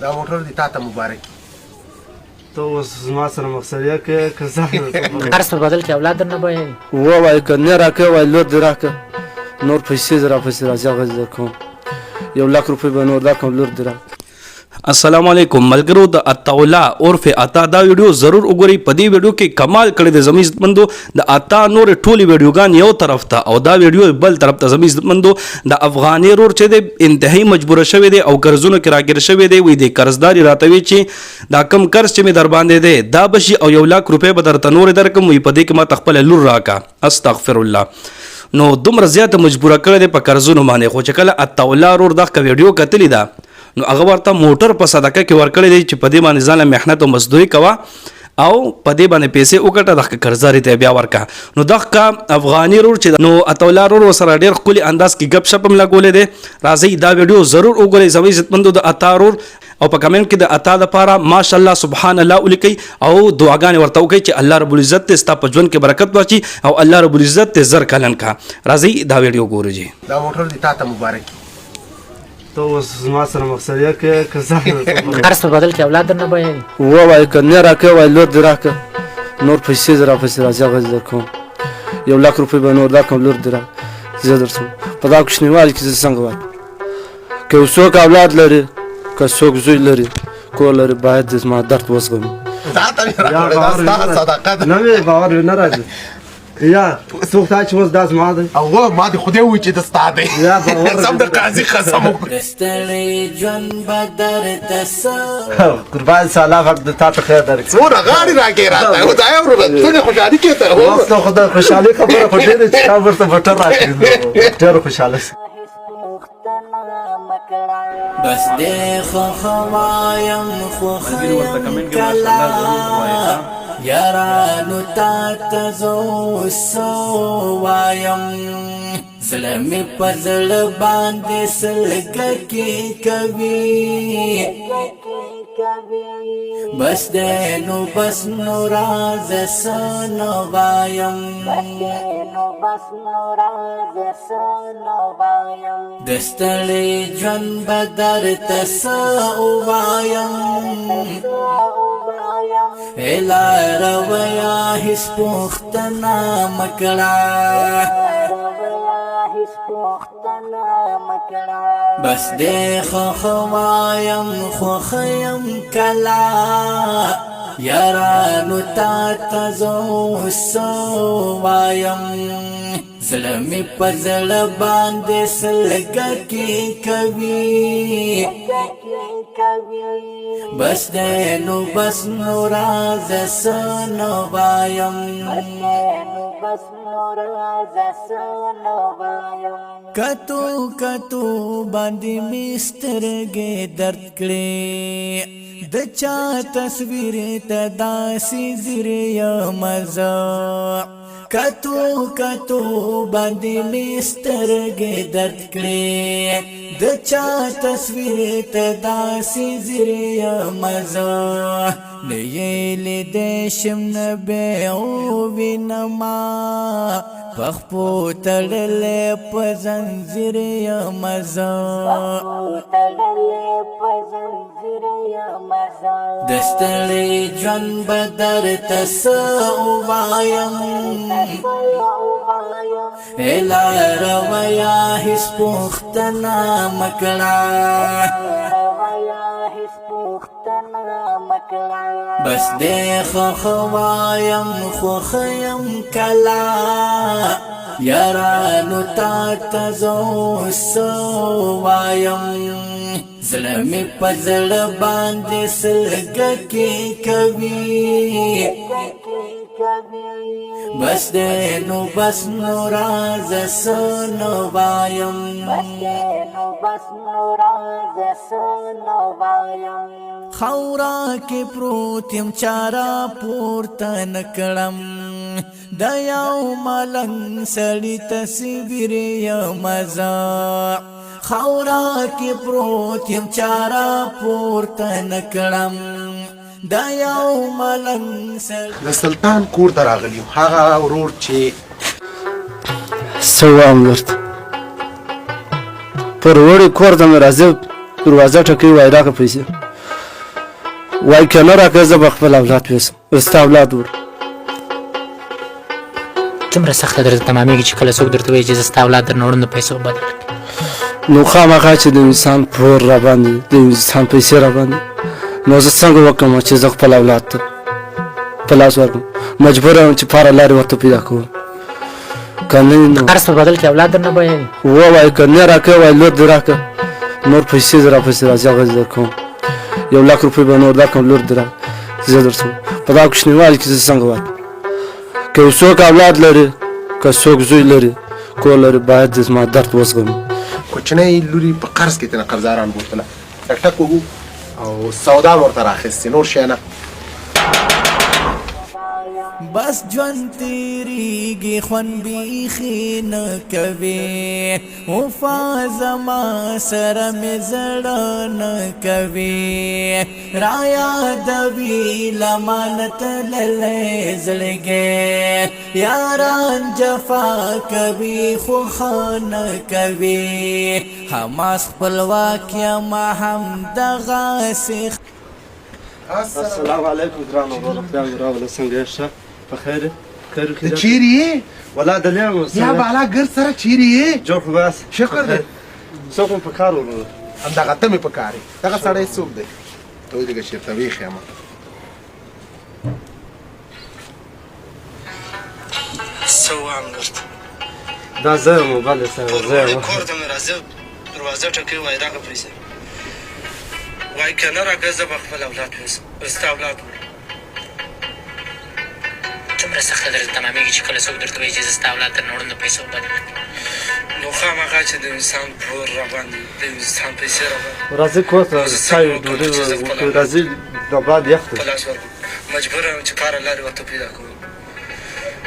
دا موټر دې تا ته مبارک ته اوس زما سره مقصدیه کوې که ځان قرض په بدل کې اولاد درنه بیایي ووایه که نه راکوې وایي لور دې راکړه نور پیسې زه راپسې راځي هغه زه کوم 1,00,000 روپۍ به نور درکړم لور دې راکړه. السلام علیکم ملګرو د عطاءالله عرف عطا دا ویډیو ضرور وګورئ. په دې ویډیو کې کمال کړی د زموږ عزتمندو د عطا نور ټولې ویډیوګان یو طرف ته او دا ویډیو بل طرف ته زموږ عزتمندو د افغاني رور چې د انتهایی مجبوره شوی دی او قرضونو کې راګیر شوی دی وي د قرضداري راته وی چې دا کم قرض چې مې در باندې دی دا بشي او 1,00,000 روپۍ به درته نور درکم وي په دې کې ما خپل لور راکا استغفر الله. نو دومره زیاته مجبوره کړی دی په قرضونو باندې خو چې کله عطاءالله رور دا ویډیو کتلی ده نو هغه ورته موټر په صدقه کې ورکړی دی چې په دې باندې ځان له محنت او مزدوري کوه او په دې باندې پیسې وګټه دغه قرضداري ته بیا ورکه. نو دغه افغاني رور چې نو عطاءالله رور سره ډېر ښکلي انداز کې ګپ شپ هم لګولی دی. راځئ دا ویډیو ضرور وګورئ زموږ عزتمندو د عطا رور او په کمنټ کې د عطا دپاره ماشاءالله سبحان الله ولیکئ او دعاګانې ورته وکړئ چې الله رب العزت دې ستا په ژوند کې برکت واچي او الله رب العزت دې زر کلن کا. راځئ دا ویډیو ګورئ. جی دا موټر دې تا ته مبارک ته اوس زما سره مقصدیه کوې که ځان قرض په بدل کې اولاد درنه بیایي ووایه که نه راکوې وایي لور دې راکړه نور پیسې زه راپسې راځي هغه زه کوم 1,00,000 روپۍ به نور درکړم لور دې راکړه زه درسم په دا کوچنیوالي کې زه څنګه وایم که یو څوک اولاد لري که څوک زوی لري کور لري باید زما درد وزغمي. دا ته مې راکړی دا ستا صدقه ده. نه مې باور نه راځي یا څوک تا چې اوس دا زما دی او ما دې خدای ووایي چې د ستا دی یا باور سم د قاضي قسم وکړو قربان سه الله پاک د تا ته خیر درکړي. څومره غاړې راکې راته اوس آیا وروره څنګه خوشحالي کې ته اوس نو خو د خوشحالۍ خبره خو ډېره چې تا ورته موټر راکړي ډېره خوشحاله شي. بس دې خوایم خوخیم کلا یارانو تا ته زه سو وایم زړه مې په زړه باندې سلګکې کوي بس دې نو بس نو راز سنو وایم دستړې ژوند به درته څه ووایم اله رویا هیڅ پوښتنه مه کړه بس دې خوښوایم خوښیم کله یارانو تا ته زه څه وایم زړه مې په زړه باندې سلګکې کوي بس دې نو بس نو راز سنو وایم کتو کتو باندې مې سترګې درد کړې د چا تصویر ته داسې ځیر یم زه کتو کتو باندې مې سترګې درد کړې د چا تصویر ته داسې ځیر یم زه نه یې لیدی شم نه به ووینما پخپو تړلې په زنځیر یم زه د ستړي ژوند به درته څه ووایم اله رویا هیڅ پوښتنه مه کړه بس دې خوښوایم خوښیم کله یارانو تا ته زه څه وایم زړه مې په زړه باندې سلګکې کوي بس دې نو بس نو راز سنو وایم خورا کې پروت یم چارا پورته نکړم د یو ملنګ سړي تصویر یم زه خورا کې پروت یم چارا پورته نکړم د یو ملنګ سړي د سلطان کور ته راغلی یم هغه ورور چې څه وایم درته پر وړې کور ته مې راځي دروازه ټکوي وایي راکړه پیسې وای که نه راکړې زه به خپل اولاد ویسم ستا اولاد ور څومره سخته درته تمامېږي چې کله څوک درته وایي چې زه ستا اولاد درنه وړم د پیسو بدل کړې نو خامخا چې د انسان پور را باندې د انسان پیسې را باندې نو زه څنګه وکړم چې زه خپل اولاد ته په لاس ورکړم مجبور یم چې پاره لارې ورته پیدا کوم که نه نو قرض په بدل کې اولاد درنه بیایي ووایه که نه راکړې وایي لور دې راکړه نور پیسې زه راپسې راځي هغه زه درکوم 1 لک روپۍ به نور درکړم لور دې راکړه زه درسم په دا کوچنیوالي کې زه څنګه ورکړم که یو څوک اولاد لري که څوک زوی لري کور لري باید د زما درد وزغمي کوچنی لوري په قرض کې تنه قرضداران بوتله ټک وګو او سودا ورته راخستې نور شی نه بس ژوند تیریږي خوند بیخي نه کوي وفا زما سره مې زړه نه کوي رایادوي لمانه تللی زړګی یاران جفا کوي خو ښه نه کوي حماس خپلواک یم هم دغسې السلام علیکم ګرانو ورور خدای راوله څنګه یې ښه په خیر خیر ته چیرې یې ولا دلیم یا بالا ګر سره چیرې یې جوړ خو بس شکر دی څوک مو په کار ورور همدغه ته مې په کار یې دغه سړی څوک دی ته ودرېږه چېرته ویښ یم څه ووایم درته دا زه یم موبایل سره زه یم کور ته مې راځه دروازه ټکوي وایي راکړه پیسې وایي که نه راکړې زه به خپل اولاد ویسم ستا اولاد څومره سخته درته تمامېږي چې کله څوک درته وایي چې زه ستا اولاد درنه وړم د پیسو بدل کړې نو خامخا چې د انسان پور راباندې د انسان پیسې راباندې راځي کور ته چای ډوډۍ وکړو راځي د باد یخ په لاس ورکړو مجبور یم چې کاره لارې ورته پیدا کوم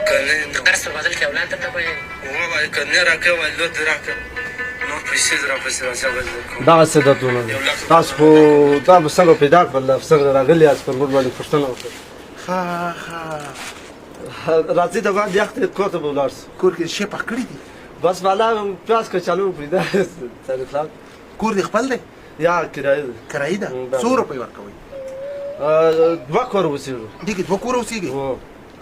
که نه قرض په بدل کې اولاد درنه بیایي ووایي که نه راکړې وایي لور دې راکړه نور پیسې دې راپسې راځي هغه دې درکوم دغسې دردونه دي تاسو خو دا به څنګه پیدا کړل څنګه راغلي یاست پر موږ باندې پوښتنه وکړه راځي د باد یخ ته کور ته به ولاړ شو کور کې شی پخ کړي دي بس بالا پیاز کچالو وکړي دا سره خلاص کور دې خپل دی یا کرایه ده کرایي ده څو روپۍ ورکوئ دوه کور اوسېږو دې کې 2 کور اوسېږي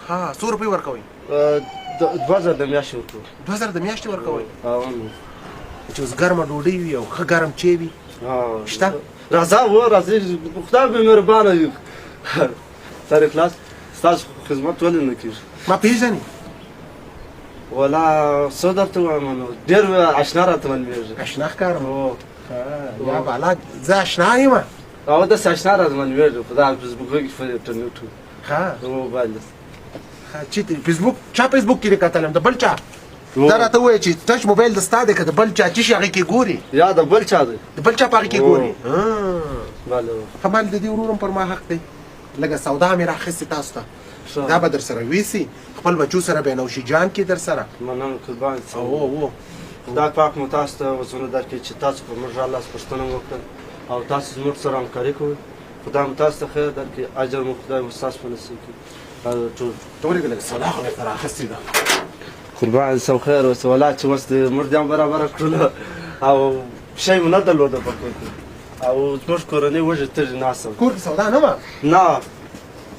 ها څو روپۍ ورکوئ 2000 د میاشتې ورکوو 2000 د میاشتې ورکوئ نو چې اوس ګرمه ډوډۍ وي او ښه ګرم چای وي شته راځه و راځئ خدای به مهربانه وي سر خلاص ستاسو خدمت ولې نه کېږي ما پېژنې ولا څه درته ووایم نو ډېر اشنا راته معلومېږي اشنا ښکارم یا بالا زه اشنا یم او داسې اشنا راته معلومېږي په دغه فیسبوکونو کې په انټرنېټ ښه موبایل چېرته فیسبوک چا فیسبوک کې دې کتلم د بل چا دا راته ووایه چې ټچ موبایل د ستا دی که د بل چا چې شي هغې کې ګورې یا د بل چا دی د بل چا په هغې کې ګورې بله ښه مال د دې ورور هم پر ما حق دی لږه سودا مې راخیستې تاسو ته دا به در سره ویسي خپل بچو سره به نوشي جان کې در سره مننه قربان او خدای پاک مو تاسو ته وسونه درکړي چې تاسو په موږ رالاس پوښتنه وکړئ او تاسو زموږ سره همکاري کوئ خدای مو تاسو ته خیر درکړي اجر مو خدای مو ستاسو په نصیب کړي ټول ته ولېږه لږه سودا خو مې ته راخیستې ده قربان سم خیر اوسه ولا چې اوس د مردیان برابره کړله او شی مو نه درلوده په کور کې او زموږ کورنۍ وږې تږې ناسته وه کور کې سودا نه وه نه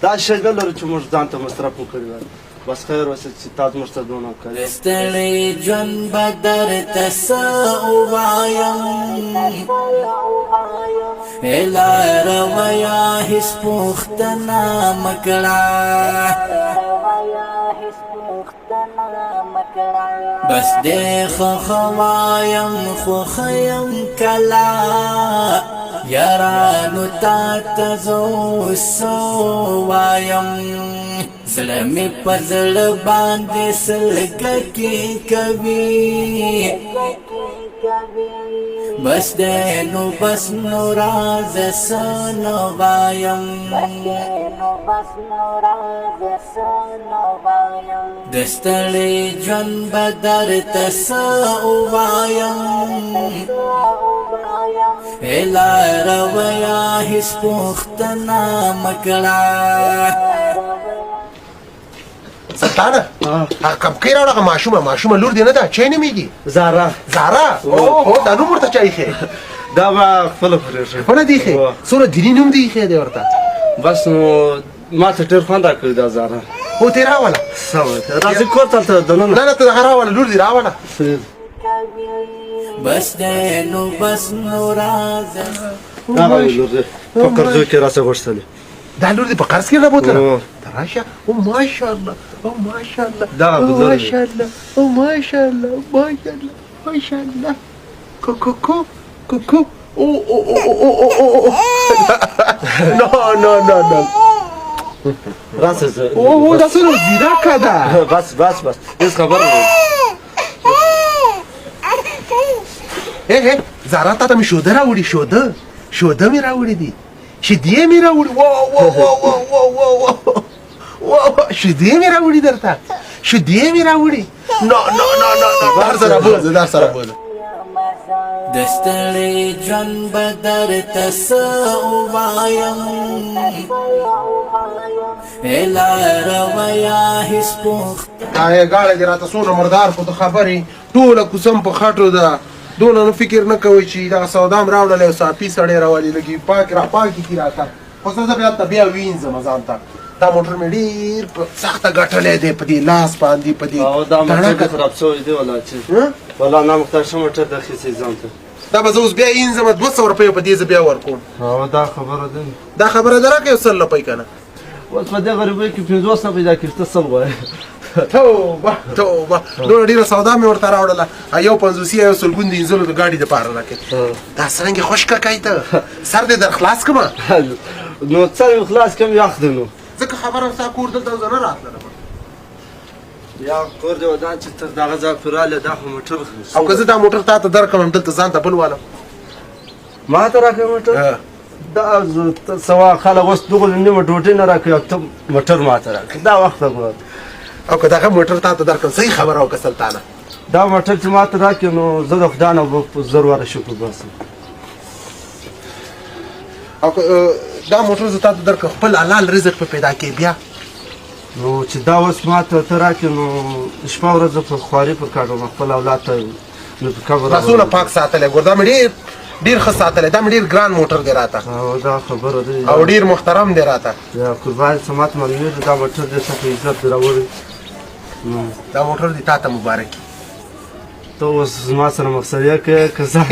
دا شی نه لرو چې موږ ځان ته مصرف وکړي وای بس خیر اوسه چې تاسو موږ ته دونه همکاري ستړی ژوند به درته څه ووایم لاره ویا هېڅ پوښتنه مه کړه بس دې ښه وایم خو ښه یم کله یارانو تا ته زه اوس څه وایم زړه مې په زړه باندې سلګکې کوي بس دې نو بس نو راځه څه نه وایم د ستړي ژوند به درته څه ووایم لاره ویا هېڅ پوښتنه مه کړه سلطانه هغه کمکۍ راوړه هغه ماشومه لور دې نه ده چی نومېږي زهرا او دا نوم ورته چا ایښی دا به خپله پرېښی خپله دې ایښی څومره دیني نوم دې ایښی دی ورته بس نو ما ته ډېر خوند راکړی دا زاره هو تې راوله سمه ده راځئ کور ته هلته دننه نه نه ته هغه راوله لور دې راوله بس دی نو بس نو راځه هغه وي لور دی په قرضو کې راڅه غوښتلې دا لور دې په قرض کې رابوتله او. ته راشه او ماشاءالله او ماشاءالله دغه او بزرګ دی. ماشاءالله او ماشاءالله ماشاءالله ماشاءالله کوکو کوکو او او او او او نو نو نو نو راځه زه او دا څه زیراکه ده بس بس بس هېڅ خبره نه هه زارا تا ته مې شوده راوړي شوده مې راوړي دي شیدې مې راوړي و شیدې مې راوړي درته شیدې مې راوړي نو نو نو نو در سره بوزه د ستړي ژوند به درته څه ووایم لاره هیڅ پوښتنه گاړه دې راته څونه مردار کو ته خبرې ټوله کوڅم په خټو ده دونه نو فکر نه کوي چې دغه سودا م راوړلی او صافي سړی راولي لږې پاکې کي راته خو زه بیا ته بیا وینځم ځان ته دا موټر مې ډېر په سخته ګټلی دی په دې لاس باندې په دې او دا موټر دې خراب شوی دی ولا چې ولا نامختار شه موټر د اخیستی ځان ته دا به زه اوس بیا وینځم 200 روپۍ په دې زه بیا ورکوم او دا خبره ده دا خبره ده راکړه یو 100 روپۍ که نه اوس په دې غریبۍ کې 50 نه پیدا کړي ته څه غواړې توبه نور ډېره سودا مې ورته راوړله یو 50 یو سلګون د انځلو د ګاډي دپاره راکړې دا څرنګې خوش کړی ته سر دې در خلاص کړمه نو څه یې خلاص کړم یخ دی نو ځکه خبره ستا کور دلته زه نه راتللم یا کور دې ودان چې تر دغه ځای پورې راغلی دا خو موټر او که زه دا موټر تا ته درکړم دلته ځان ته بل والم ما ته راکړې موټر دا سوا خلک اوس دغه نیمه ډوډۍ نه راکوي او ته موټر ما ته راکړې دا وخت ګوره او که دغه موټر تا ته درکړم صحیح خبره وکړه سلطانه دا موټر چې ما ته راکړې نو زه د خدای نه به زر واره شکر باسم او که دا موټر زه تا ته درکړم خپل حلال رزق په پیدا کې بیا نو چې دا اوس ما ته راکړې نو شپه ورځ په خواري په کار وم خپل اولاد ته نو په قبر لاسونه پاک ساتلی ګور دا مې ډېر ښه ساتلی دا مې ډېر ګران موټر دی راته او دا خبره ده او ډېر محترم دی راته یا قربان سمات معلومه ده دا موټر دې څه په عزت راوړي دا موټر دی تا ته مبارک ته اوس زما سره مقصدیه کې که ځان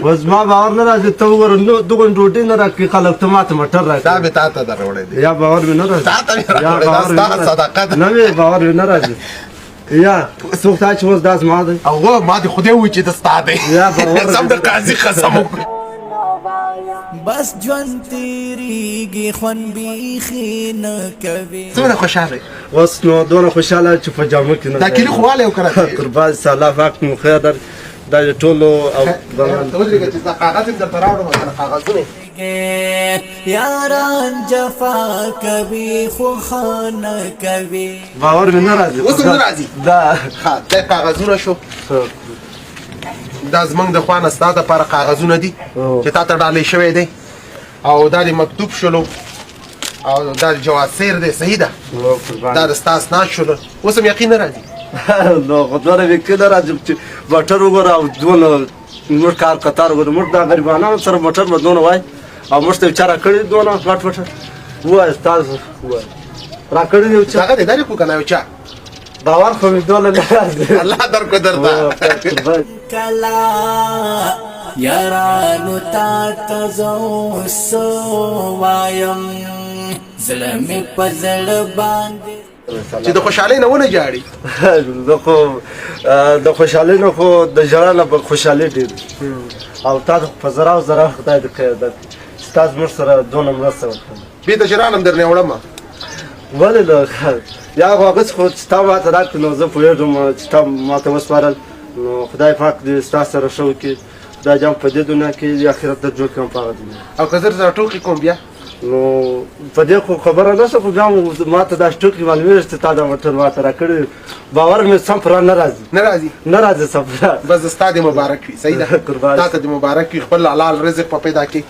اوس ما باور نه راځي ته وګوره نو دغه ډوډۍ نه راکړي خلک ته ما ته موټر راکړي دا مې تا ته در وړی دی یا باور مې نه راځي تا ته مې راوړی دا ستا صدقه ده نه مې باور مې نه راځي یا څوک ته چې اوس دا زما دی او ما دې خدای وایي چې د ستا دی یا باور سم د قاضي قسم وکړو بس ژوند تېرېږي خوند بیخي نه کوي څومره خوشحاله اوس نو دونه خوشحاله چې په جامو کې نه دا کلي خو والی او که نه قربان سه الله پاک مو خیر در دا ټولو او ته ودرېږه چې دا کاغذ مې درته راوړم کنه کاغذونه یاران جفا کوي خو ښه نه کوي باور مې نه راځي اوس هم نه راځي دا ښه دا کاغذونه شو دا زمونږ د خوا نه ستا دپاره کاغذونه دي چې تا ته ډالۍ شوی دی او دا د مکتوب شلو او دا د جواز سیر دی صحیح ده دا د ستا اسناد شلو اوس هم یقین نه راځي نو خو دومره یقین نه راځي چې موټر وګوره او دونه موږ کار قطار وګوره موږ دا غریبانو سره موټر به دونه وای او موږ ته بیچاره کړي دونه غټ موټر ووایه تاسو ووایه راکړي دي یو چا هغه دې درې کړو که نه یو چا باور خو مې دونه نه راځي الله درکړو درته کلا یارانو تا ته زه اوس وایم زړه مې په زړه باندې چې د خوشحالۍ نه ونه جاړي زه خو د خوشحالۍ نه خو د ژړا نه به خوشحالي ډېر او تا په زره او زره خدای دې خیر درکړي چې تا زموږ سره دونه مرسته وکړه بېرته چې رالم درنې وړم ولې د یا خو هغه څه خو چې تا ما ته راکړې نو زه پوهېږم چې تا ما ته وسپارل نو خدای پاک دې ستا سره ښه وکړي دا جام په دې دنیا کې آخرت ته جوړ کړم په هغه دنیا او که زه درته ټوکې کوم بیا نو په دې خو خبره نه شوه خو بیا ما ته دا ټوکې معلومېږي چې تا دا موټر ما ته راکړی باور مې سم پوره نه راځي نه راځي نه راځي سم پوره بس ستا دې مبارک وي صحیح ده تا ته دې مبارک وي خپل حلال رزق په پیدا کې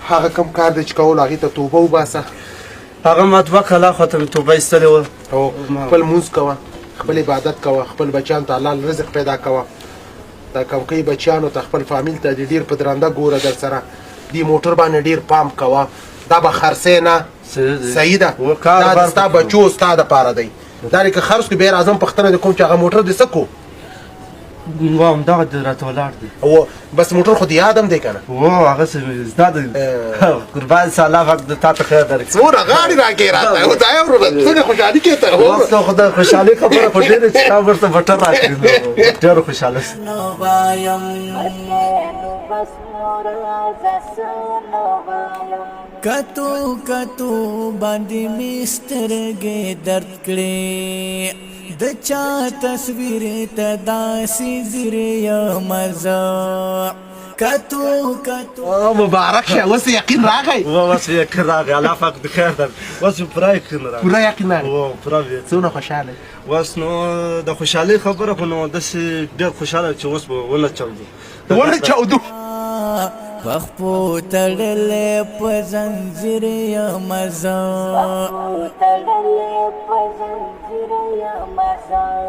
هغه کم کار دی چې کول هغې ته توبه وباسه هغه ما 2 کاله خو ته مې توبه ایستلې وه او خپل مونځ کوه خپل عبادت کوه خپل بچیانو ته حلال رزق پیدا کوه دا کمکۍ بچیانو ته خپل فامیل ته دې ډېر په درنده ګوره در سره دی موټر باندې ډیر پام کوه دا به خرڅې نه صحیح ده دا د ستا بچو ستا دپاره دی دا دی که خرڅ کړو بیا راځم پوښتنه دې کوم چې هغه موټر دې څه کو همدغه د راته ولاړ دی بس موټر خو دې یاد هم دی که نه هغه زده دی قربان سه الله پاک د تا ته خیر درکړي څومره غاړې راکې راته دا یې وروره څنګه خوشحالي کې ته اوس نو خو د خوشحالۍ خبره خو ډېره چې تا ورته بټر راکړي نو ډېره خوشحاله شي کتو کتو باندې مسترګې درد کړې د چا تصویر ته داسې زیر یم زه کتو کتو مبارک شه اوس یقین راغی اوس یقین راغی الله پاک د خیر درکړي اوس پوره یقین راغی پوره یقین راغی پوره څومره خوشحاله اوس نو د خوشحالۍ خبره خو نو داسې ډېر خوشحاله چې اوس به ونه چاودو ونه چاودو پخپو تړلې په زنځیر یم زه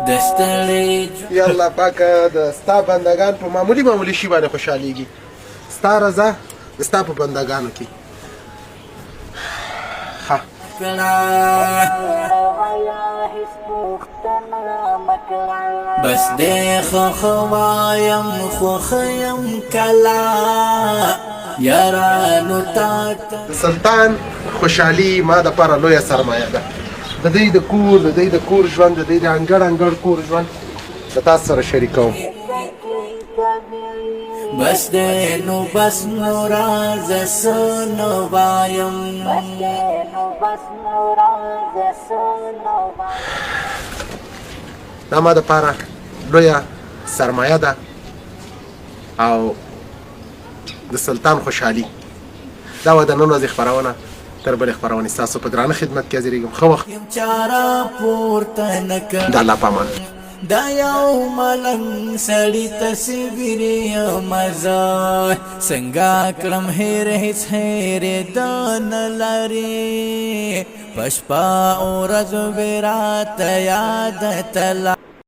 د ستړي یا الله پاکه د ستا بندګان په معمولي شي باندې خوشحالېږي ستا رضا د ستا په بندګانو کې بس دې خوایم خوخیم کلا یارانو تا سلطان خوشحالي ما دپاره لویه سرمایه ده د دوی د کور ژوند د دوی د انګړ کور ژوند د تاسو سره شریکوم بس دې نو بس نو راز سنو وایم دا ما دپاره لویه سرمایه ده او د سلطان خوشحالي دا وه د نن ورځې خپرونه تر بلې خپرونې ستاسو په درانه خدمت کې حاضرېږم ښه وخت د الله په امان دا یو ملنګ سړی تصویر یم زه څنګه کړم هېر هېڅ هېرېده نه لري په شپه او ورځ وې راته یاد تله